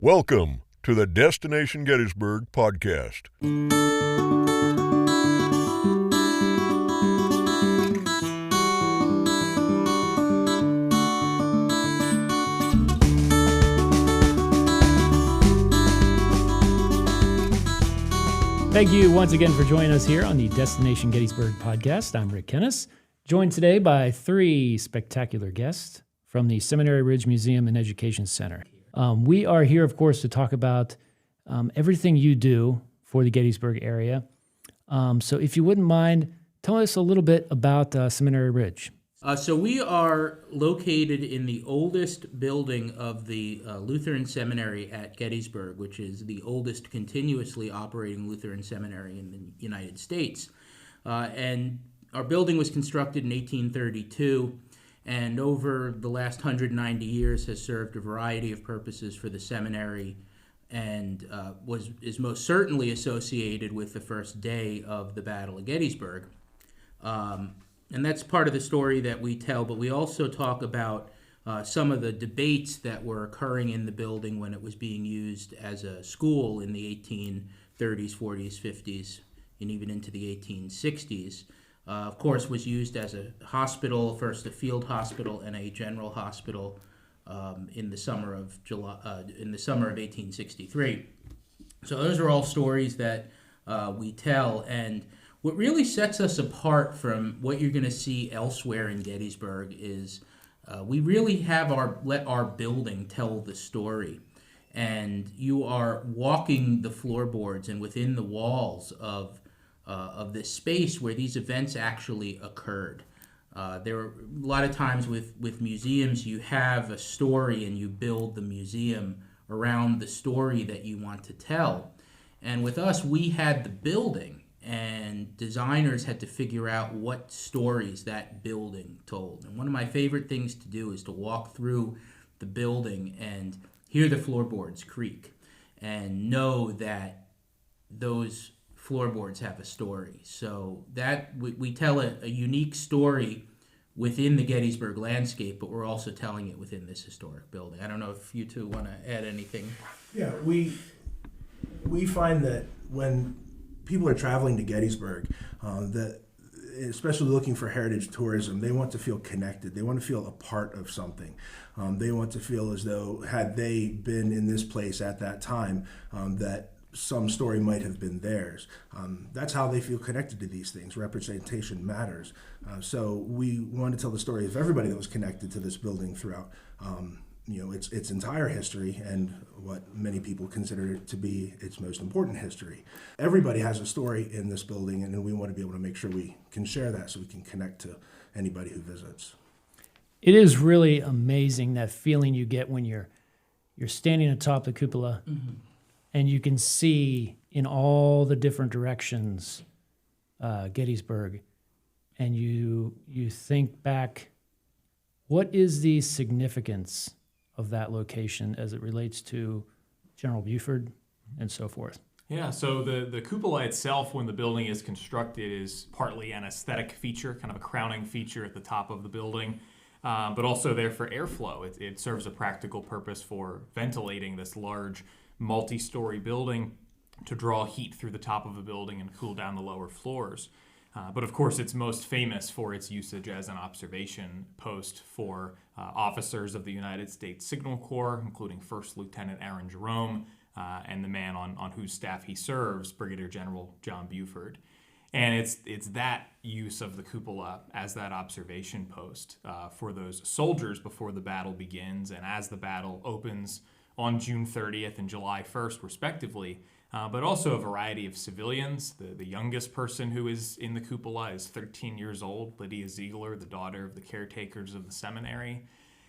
Welcome to the Destination Gettysburg podcast. Thank you once again for joining us here on the Destination Gettysburg podcast. I'm Rick Kennis, joined today by three spectacular guests from the Seminary Ridge Museum and Education Center. We are here, of course, to talk about everything you do for the Gettysburg area. So if you wouldn't mind, tell us a little bit about Seminary Ridge. So we are located in the oldest building of the Lutheran Seminary at Gettysburg, which is the oldest continuously operating Lutheran seminary in the United States. And our building was constructed in 1832, and over the last 190 years has served a variety of purposes for the seminary, and is most certainly associated with the first day of the Battle of Gettysburg. And that's part of the story that we tell, but we also talk about some of the debates that were occurring in the building when it was being used as a school in the 1830s, 40s, 50s, and even into the 1860s. Of course, was used as a hospital, first a field hospital and a general hospital in the summer of 1863. So those are all stories that we tell, and what really sets us apart from what you're going to see elsewhere in Gettysburg is we really have let our building tell the story. And you are walking the floorboards and within the walls of this space where these events actually occurred. There are a lot of times with museums, you have a story and you build the museum around the story that you want to tell. And with us, we had the building, and designers had to figure out what stories that building told. And one of my favorite things to do is to walk through the building and hear the floorboards creak and know that those floorboards have a story. So that we tell a unique story within the Gettysburg landscape, but we're also telling it within this historic building. I don't know if you two want to add anything. Yeah, we find that when people are traveling to Gettysburg, that especially looking for heritage tourism, they want to feel connected. They want to feel a part of something. They want to feel as though had they been in this place at that time, that some story might have been theirs. That's how they feel connected to these things. Representation matters. So we want to tell the story of everybody that was connected to this building throughout its entire history and what many people consider it to be its most important history. Everybody has a story in this building, and we want to be able to make sure we can share that so we can connect to anybody who visits. It is really amazing, that feeling you get when you're standing atop the cupola, mm-hmm. and you can see in all the different directions Gettysburg, and you think back, what is the significance of that location as it relates to General Buford and so forth? Yeah, so the cupola itself, when the building is constructed, is partly an aesthetic feature, kind of a crowning feature at the top of the building, but also there for airflow. It serves a practical purpose for ventilating this large multi-story building to draw heat through the top of the building and cool down the lower floors. But of course, it's most famous for its usage as an observation post for officers of the United States Signal Corps, including First Lieutenant Aaron Jerome, and the man on whose staff he serves, Brigadier General John Buford. And it's that use of the cupola as that observation post for those soldiers before the battle begins, and as the battle opens on June 30th and July 1st, respectively, but also a variety of civilians. The youngest person who is in the cupola is 13 years old, Lydia Ziegler, the daughter of the caretakers of the seminary.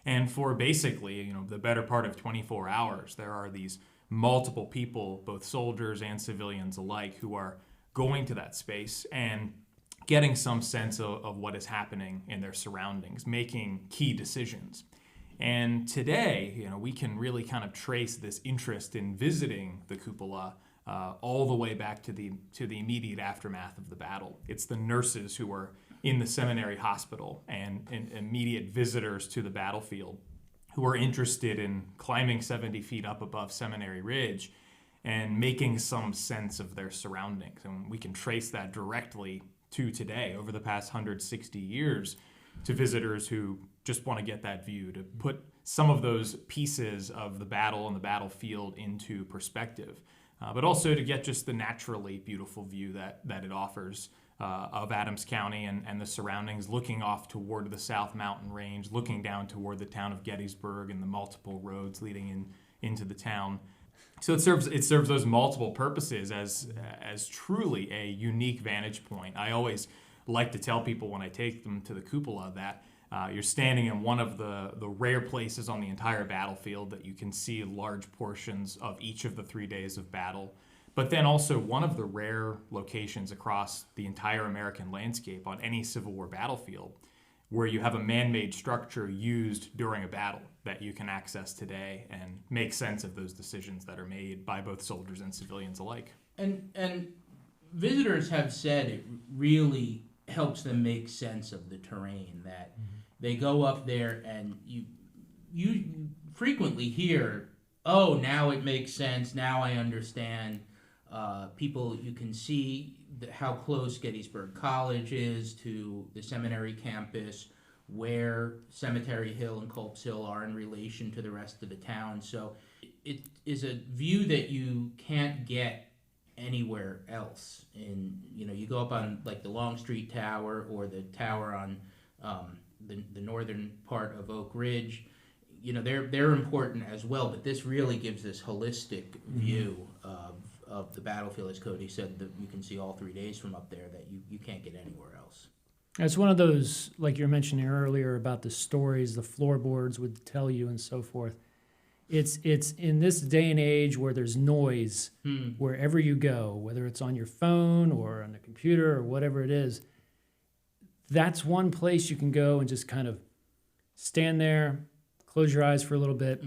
And for basically, the better part of 24 hours, there are these multiple people, both soldiers and civilians alike, who are going to that space and getting some sense of what is happening in their surroundings, making key decisions. And today, we can really kind of trace this interest in visiting the cupola all the way back to the immediate aftermath of the battle. It's the nurses who were in the seminary hospital and immediate visitors to the battlefield who are interested in climbing 70 feet up above Seminary Ridge and making some sense of their surroundings. And we can trace that directly to today, over the past 160 years, to visitors who just want to get that view, to put some of those pieces of the battle and the battlefield into perspective, but also to get just the naturally beautiful view that it offers of Adams County and the surroundings, looking off toward the South Mountain Range, looking down toward the town of Gettysburg and the multiple roads leading into the town. So it serves those multiple purposes as truly a unique vantage point. I always like to tell people when I take them to the Cupola that you're standing in one of the rare places on the entire battlefield that you can see large portions of each of the 3 days of battle, but then also one of the rare locations across the entire American landscape on any Civil War battlefield where you have a man-made structure used during a battle that you can access today and make sense of those decisions that are made by both soldiers and civilians alike. And visitors have said it really helps them make sense of the terrain, that they go up there and you frequently hear, oh, now it makes sense, now I understand. People, you can see how close Gettysburg College is to the seminary campus, where Cemetery Hill and Culp's Hill are in relation to the rest of the town. So it is a view that you can't get anywhere else. And you go up on like the Longstreet Tower or the tower on the northern part of Oak Ridge. They're important as well, but this really gives this holistic view of the battlefield, as Codie said, that you can see all 3 days from up there that you can't get anywhere else. It's one of those, like you were mentioning earlier about the stories the floorboards would tell you and so forth. It's in this day and age where there's noise wherever you go, whether it's on your phone or on the computer or whatever it is. That's one place you can go and just kind of stand there, close your eyes for a little bit,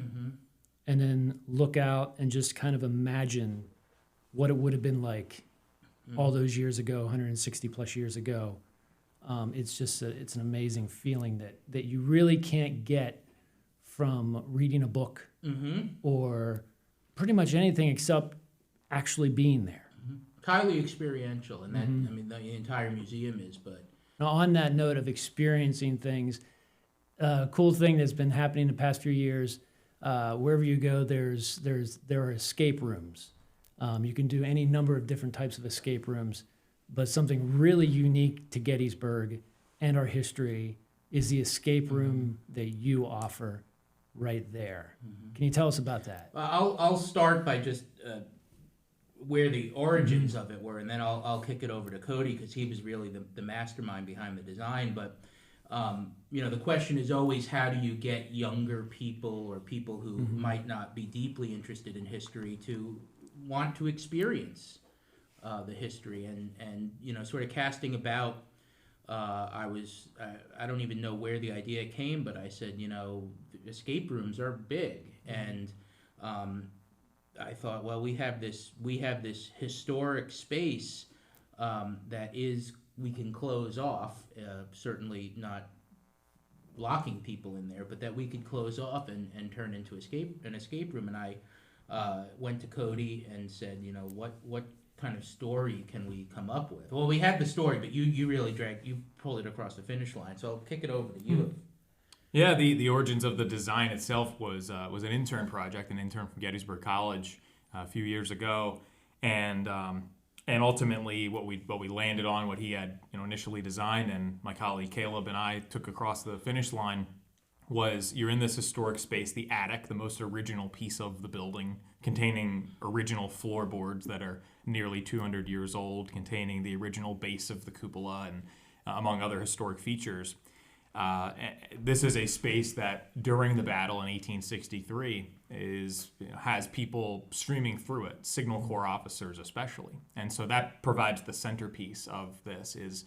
and then look out and just kind of imagine what it would have been like all those years ago, 160 plus years ago. It's an amazing feeling that you really can't get from reading a book or pretty much anything except actually being there. Highly experiential, and that the entire museum is. But now, on that note of experiencing things, cool thing that's been happening the past few years, wherever you go, there are escape rooms. You can do any number of different types of escape rooms, but something really unique to Gettysburg and our history is the escape room that you offer right there. Can you tell us about that? I'll start by just where the origins of it were, and then I'll kick it over to Codie, because he was really the mastermind behind the design. But the question is always, how do you get younger people or people who might not be deeply interested in history to want to experience the history, and sort of casting about. I don't even know where the idea came, but I said, escape rooms are big, and I thought, well, we have this historic space that we can close off, certainly not locking people in there, but that we could close off and turn into an escape room. And I went to Codie and said, what kind of story can we come up with? Well, we had the story, but you really pulled it across the finish line. So I'll kick it over to you. Yeah, the origins of the design itself was an intern project, an intern from Gettysburg College a few years ago, and ultimately what we landed on, what he had initially designed, and my colleague Caleb and I took across the finish line, was you're in this historic space, the attic, the most original piece of the building, containing original floorboards that are nearly 200 years old, containing the original base of the cupola, and among other historic features. This is a space that during the battle in 1863 has people streaming through it, Signal Corps officers especially. And so that provides the centerpiece of this. Is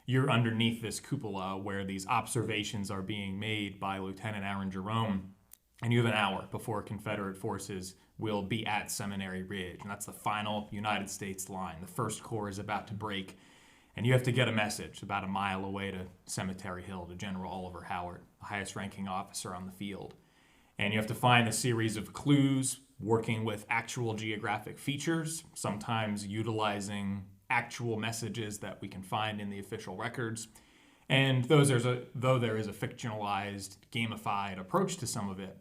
you're underneath this cupola where these observations are being made by Lieutenant Aaron Jerome, and you have an hour before Confederate forces will be at Seminary Ridge, and that's the final United States line. The First Corps is about to break, and you have to get a message about a mile away to Cemetery Hill to General Oliver Howard, the highest ranking officer on the field. And you have to find a series of clues, working with actual geographic features, sometimes utilizing actual messages that we can find in the official records. And though there is a fictionalized, gamified approach to some of it,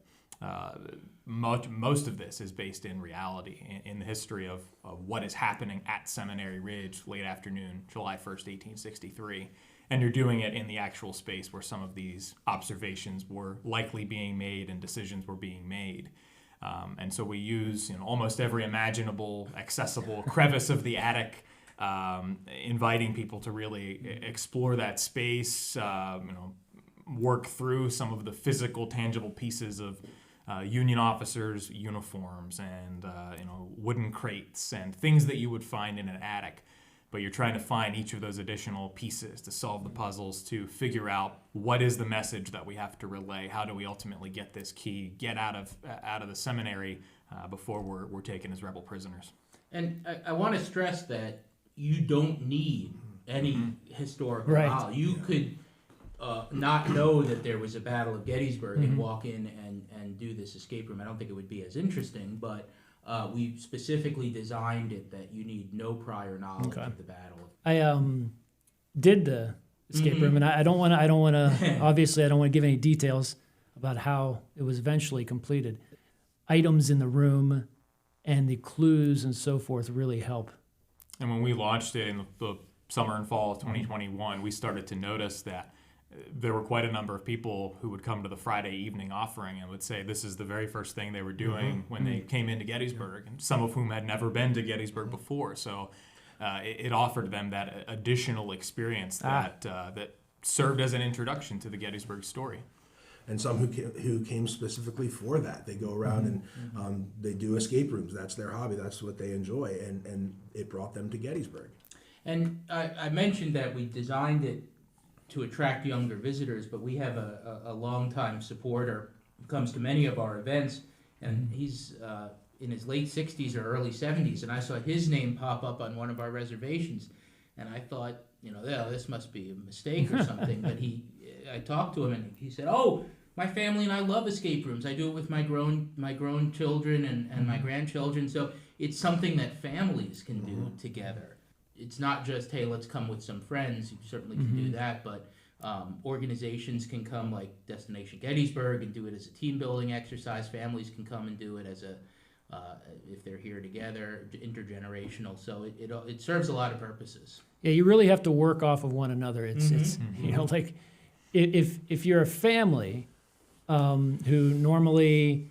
most of this is based in reality, in the history of what is happening at Seminary Ridge late afternoon, July 1st, 1863. And you're doing it in the actual space where some of these observations were likely being made and decisions were being made. And so we use almost every imaginable, accessible crevice of the attic, inviting people to really explore that space, work through some of the physical, tangible pieces of Union officers' uniforms and wooden crates and things that you would find in an attic. But you're trying to find each of those additional pieces to solve the puzzles, to figure out what is the message that we have to relay. How do we ultimately get this key, get out of the seminary before we're taken as rebel prisoners? And I want to stress that you don't need any historical knowledge. You could not know that there was a Battle of Gettysburg and walk in and do this escape room. I don't think it would be as interesting, but we specifically designed it that you need no prior knowledge of the battle. I did the escape room, and I don't want to. Obviously, I don't want to give any details about how it was eventually completed. Items in the room and the clues and so forth really help. And when we launched it in the summer and fall of 2021, we started to notice that there were quite a number of people who would come to the Friday evening offering and would say this is the very first thing they were doing when they came into Gettysburg, and some of whom had never been to Gettysburg before. So it offered them that additional experience that served as an introduction to the Gettysburg story. And some who came specifically for that. They go around and they do escape rooms. That's their hobby. That's what they enjoy. And it brought them to Gettysburg. And I mentioned that we designed it to attract younger visitors, but we have a longtime supporter who comes to many of our events, and he's in his late 60s or early 70s, and I saw his name pop up on one of our reservations, and I thought, this must be a mistake or something, but I talked to him, and he said, "Oh, my family and I love escape rooms. I do it with my grown children and my grandchildren, so it's something that families can do together. It's not just, hey, let's come with some friends. You certainly can do that, but organizations can come like Destination Gettysburg and do it as a team building exercise. Families can come and do it as if they're here together, intergenerational. So it serves a lot of purposes. Yeah, you really have to work off of one another. It's like if you're a family who normally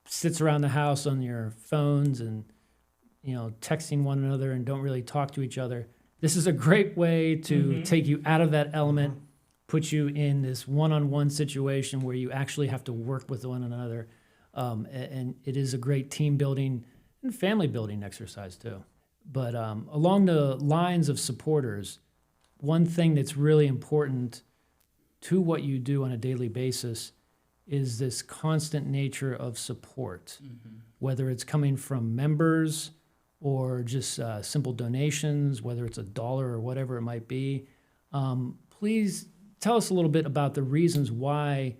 sits around the house on your phones and texting one another and don't really talk to each other, this is a great way to take you out of that element, put you in this one-on-one situation where you actually have to work with one another. And it is a great team building and family building exercise too. But along the lines of supporters, one thing that's really important to what you do on a daily basis is this constant nature of support, whether it's coming from members or just simple donations, whether it's $1 or whatever it might be. Please tell us a little bit about the reasons why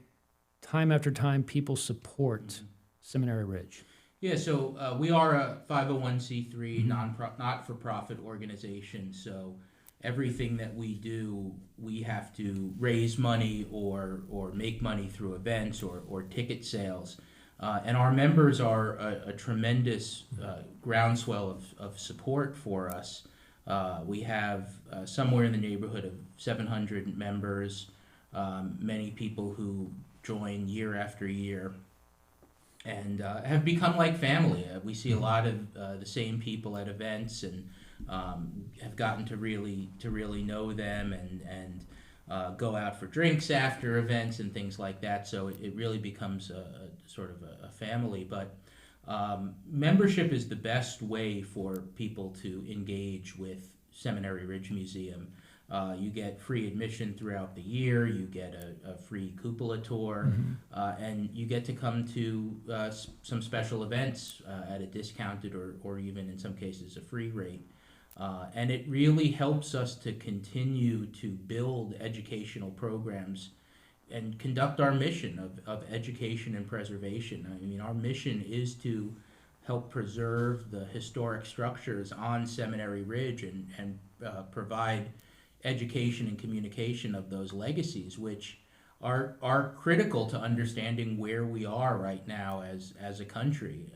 time after time people support Seminary Ridge. Yeah, so we are a 501c3 not-for-profit organization, so everything that we do, we have to raise money or make money through events or ticket sales. And our members are a tremendous groundswell of support for us. We have somewhere in the neighborhood of 700 members, many people who join year after year and have become like family. We see a lot of the same people at events and have gotten to really know them and go out for drinks after events and things like that. So it really becomes a sort of a family. But membership is the best way for people to engage with Seminary Ridge Museum. You get free admission throughout the year, you get a free Cupola tour, and you get to come to some special events at a discounted or even in some cases a free rate. And it really helps us to continue to build educational programs and conduct our mission of education and preservation. I mean, our mission is to help preserve the historic structures on Seminary Ridge and provide education and communication of those legacies, which are critical to understanding where we are right now as a country.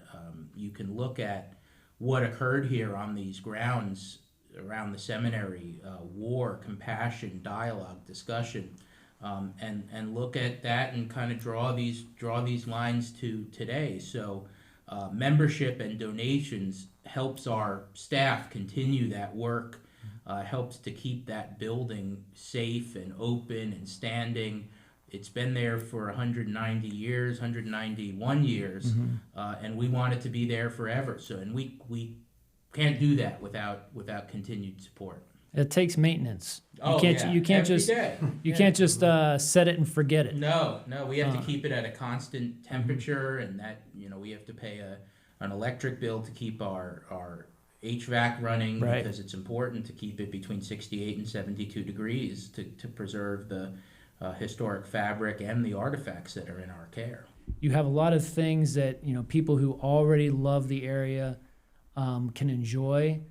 You can look at what occurred here on these grounds around the seminary, war, compassion, dialogue, discussion, and look at that and kind of draw these lines to today. So membership and donations helps our staff continue that work, helps to keep that building safe and open and standing. It's been there for 191 years, and we want it to be there forever. So, and we can't do that without continued support. It takes maintenance. You can't just set it and forget it. No, we have to keep it at a constant temperature, and that we have to pay an electric bill to keep our HVAC running, right, because it's important to keep it between 68 and 72 degrees to preserve the historic fabric and the artifacts that are in our care. You have a lot of things that people who already love the area can enjoy,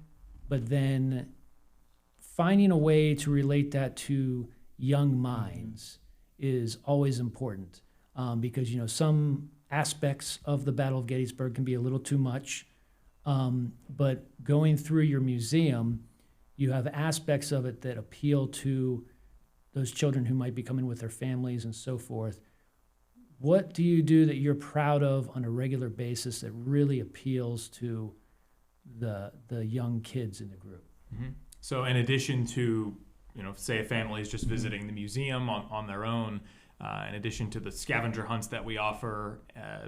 but then finding a way to relate that to young minds is always important, because some aspects of the Battle of Gettysburg can be a little too much, but going through your museum, you have aspects of it that appeal to those children who might be coming with their families and so forth. What do you do that you're proud of on a regular basis that really appeals to the young kids in the group? Mm-hmm. So in addition to, say a family is just visiting the museum on their own, in addition to the scavenger hunts that we offer,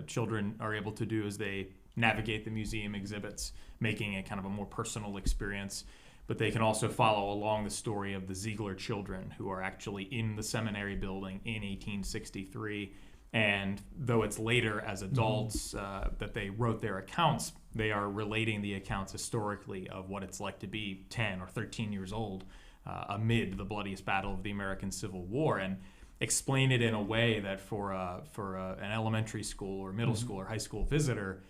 children are able to do as they navigate the museum exhibits, making it kind of a more personal experience. But they can also follow along the story of the Ziegler children who are actually in the seminary building in 1863. And though it's later as adults that they wrote their accounts, they are relating the accounts historically of what it's like to be 10 or 13 years old amid the bloodiest battle of the American Civil War, and explain it in a way that for an elementary school or middle school or high school visitor,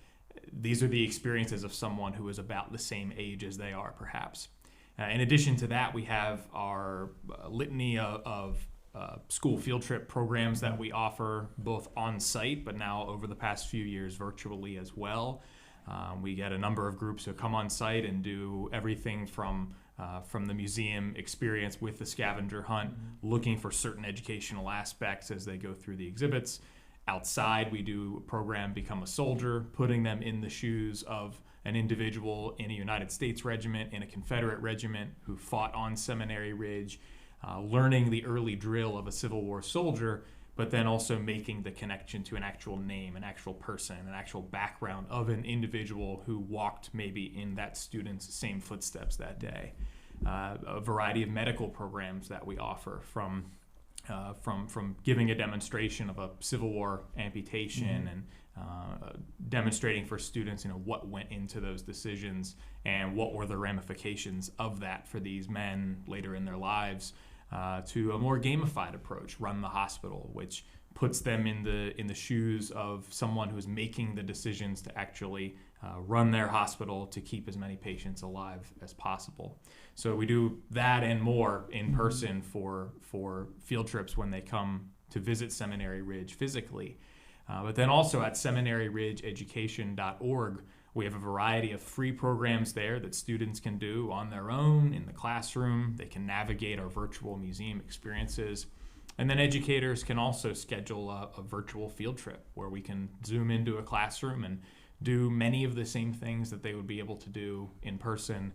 these are the experiences of someone who is about the same age as they are, perhaps. In addition to that, we have our litany of school field trip programs that we offer both on site, but now over the past few years virtually as well. We get a number of groups who come on site and do everything from the museum experience with the scavenger hunt, looking for certain educational aspects as they go through the exhibits. Outside, we do a program, Become a Soldier, putting them in the shoes of an individual in a United States regiment, in a Confederate regiment who fought on Seminary Ridge, learning the early drill of a Civil War soldier, but then also making the connection to an actual name, an actual person, an actual background of an individual who walked maybe in that student's same footsteps that day. A variety of medical programs that we offer, from giving a demonstration of a Civil War amputation and demonstrating for students, what went into those decisions and what were the ramifications of that for these men later in their lives, to a more gamified approach, Run the Hospital, which puts them in the shoes of someone who's making the decisions to actually run their hospital to keep as many patients alive as possible. So we do that and more in person for field trips when they come to visit Seminary Ridge physically. But then also at seminaryridgeeducation.org, we have a variety of free programs there that students can do on their own in the classroom. They can navigate our virtual museum experiences. And then educators can also schedule a virtual field trip where we can zoom into a classroom and do many of the same things that they would be able to do in person.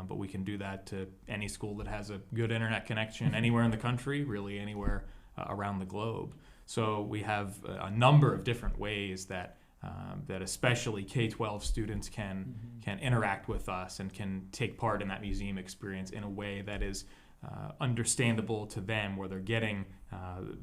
But we can do that to any school that has a good internet connection anywhere in the country, really anywhere around the globe. So we have a number of different ways that especially K-12 students can interact with us and can take part in that museum experience in a way that is understandable to them, where they're getting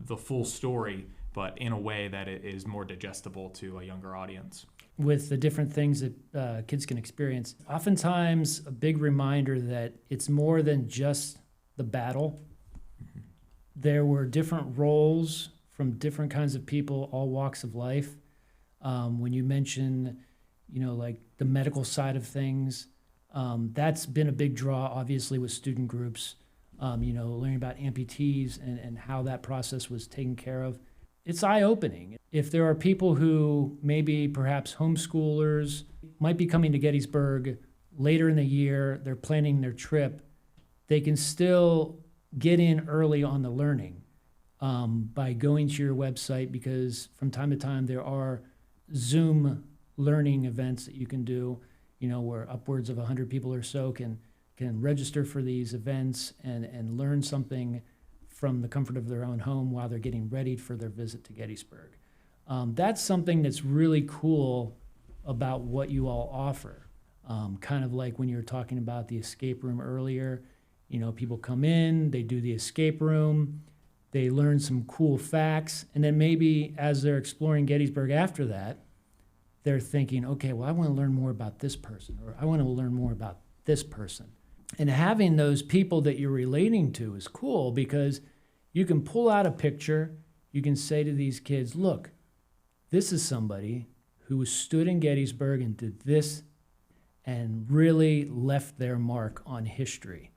the full story, but in a way that it is more digestible to a younger audience. With the different things that kids can experience, oftentimes a big reminder that it's more than just the battle. There were different roles from different kinds of people, all walks of life. When you mention, like the medical side of things, that's been a big draw, obviously, with student groups, learning about amputees and how that process was taken care of. It's eye-opening. If there are people who maybe perhaps homeschoolers might be coming to Gettysburg later in the year, they're planning their trip, they can still get in early on the learning by going to your website, because from time to time there are Zoom learning events that you can do, where upwards of 100 people or so can register for these events and learn something from the comfort of their own home while they're getting ready for their visit to Gettysburg. That's something that's really cool about what you all offer. Kind of like when you were talking about the escape room earlier, people come in, they do the escape room, they learn some cool facts, and then maybe as they're exploring Gettysburg after that, they're thinking, okay, well, I want to learn more about this person, or I want to learn more about this person. And having those people that you're relating to is cool, because you can pull out a picture, you can say to these kids, look, this is somebody who stood in Gettysburg and did this and really left their mark on history.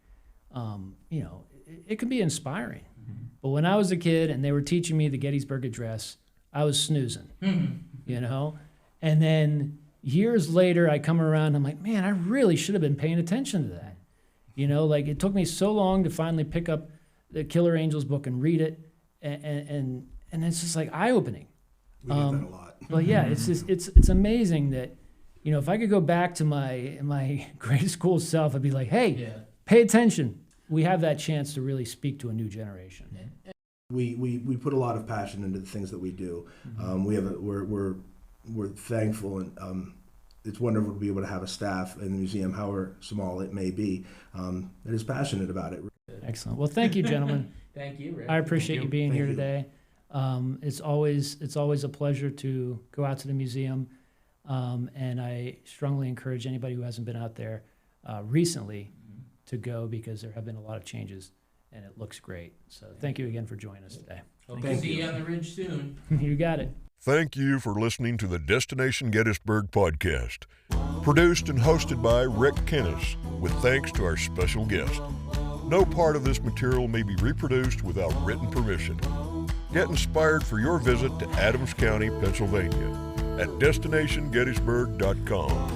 It can be inspiring. Mm-hmm. But when I was a kid and they were teaching me the Gettysburg Address, I was snoozing, And then years later, I come around, I'm like, man, I really should have been paying attention to that. It took me so long to finally pick up the Killer Angels book and read it, and it's just like eye-opening. We get that a lot. But yeah, it's amazing that, if I could go back to my grade school self, I'd be like, hey, pay attention. We have that chance to really speak to a new generation. We put a lot of passion into the things that we do. We're thankful, and it's wonderful to be able to have a staff in the museum, however small it may be, that is passionate about it. Excellent. Well, thank you, gentlemen. Thank you, Rick. I appreciate you being here you. today. It's always a pleasure to go out to the museum, and I strongly encourage anybody who hasn't been out there recently to go, because there have been a lot of changes, and it looks great. So thank you again for joining us today. Hope to see you on the Ridge soon. You got it. Thank you for listening to the Destination Gettysburg podcast, produced and hosted by Rick Kennis, with thanks to our special guest. No part of this material may be reproduced without written permission. Get inspired for your visit to Adams County, Pennsylvania at destinationgettysburg.com.